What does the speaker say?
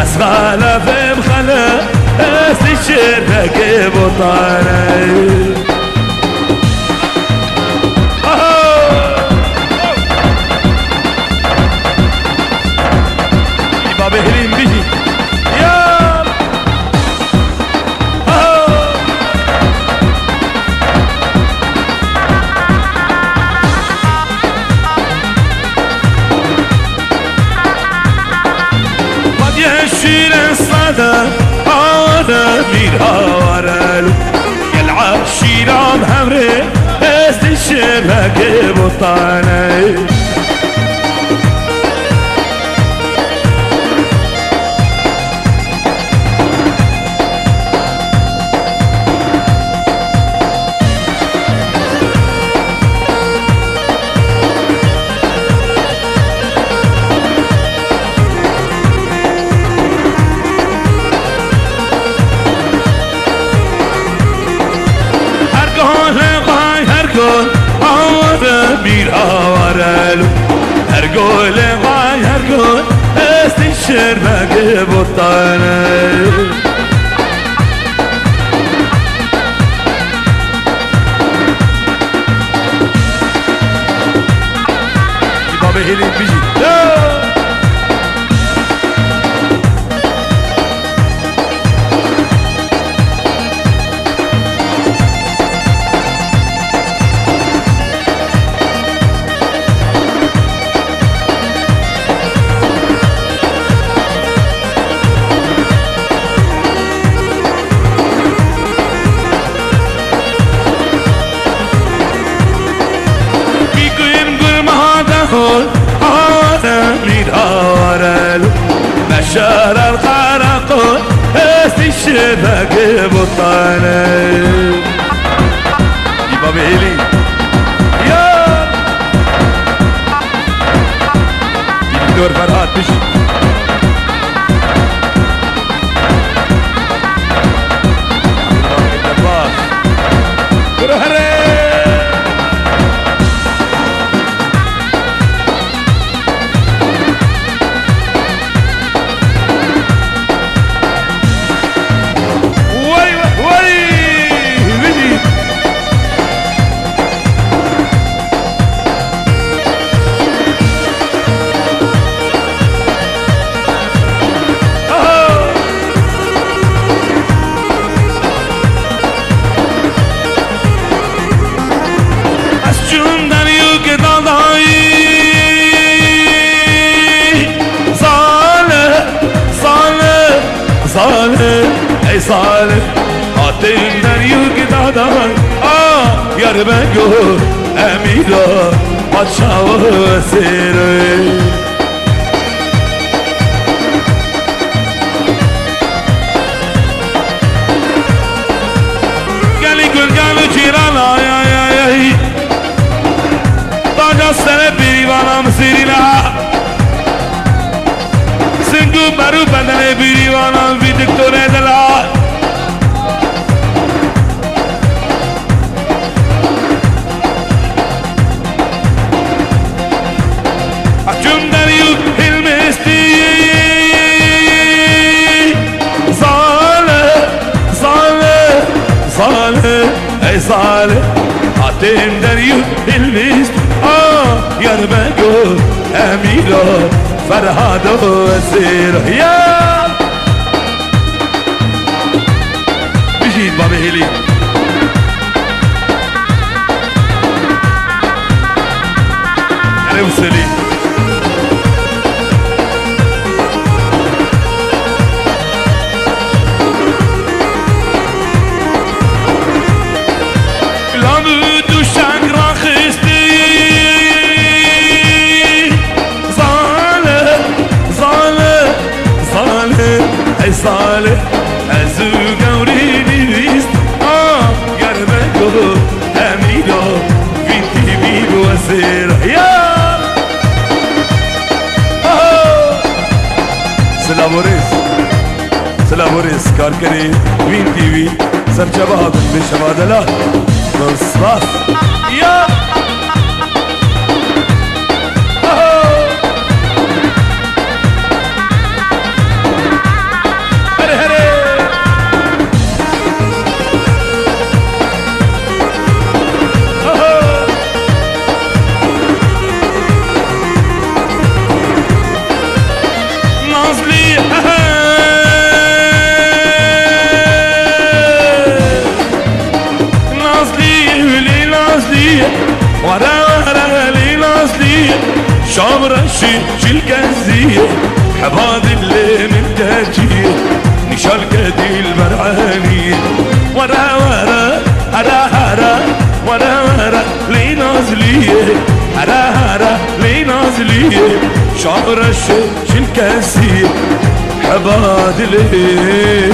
اسغاله فهم خلا استشرك بطاري بابا هلين بيجي يا ما يشيل الصدى انا ميرها ورالو يلعب شيرام همري استشرك بطاري هرقول معي هرقول استنشر باقي بطاني بابا هيلين بيجي أنا ميرها مشار القرق استشفاك بطاني يبا بيلي يا دور فرهاد بشي ای صالح آتیم در یوگ دادان یار بگو امیرا بادشاه و سیره گلی گل گلو جیران آی آی آی آی تاجا سر بیریوانم سیرینا سنگو برو بدن بیریوانم وی دکتوره دلال اچون دریو هلمستی صالح صالح صالح ای صالح تندريو المست يا رباقو أميرو فرهادو وزيرو يا بجيد بابي هيلي وصلي لابد وشاك راخستي ظالم ظالم ظالم اي صالح ازوق وريني بيست قربكو امينو بنتي بيبو وزير يا سلابوريس كاركري وين تي في سرجبها بالشبادلات بالصلاف يا هري هري نازلي ورا لي نازلية شامرة شي الكنزية حباد اللي نمتاجية نشال كدي البرعانية ورا لي نازلية هرا لي نازلية شامرة شي الكنزية حباد اللي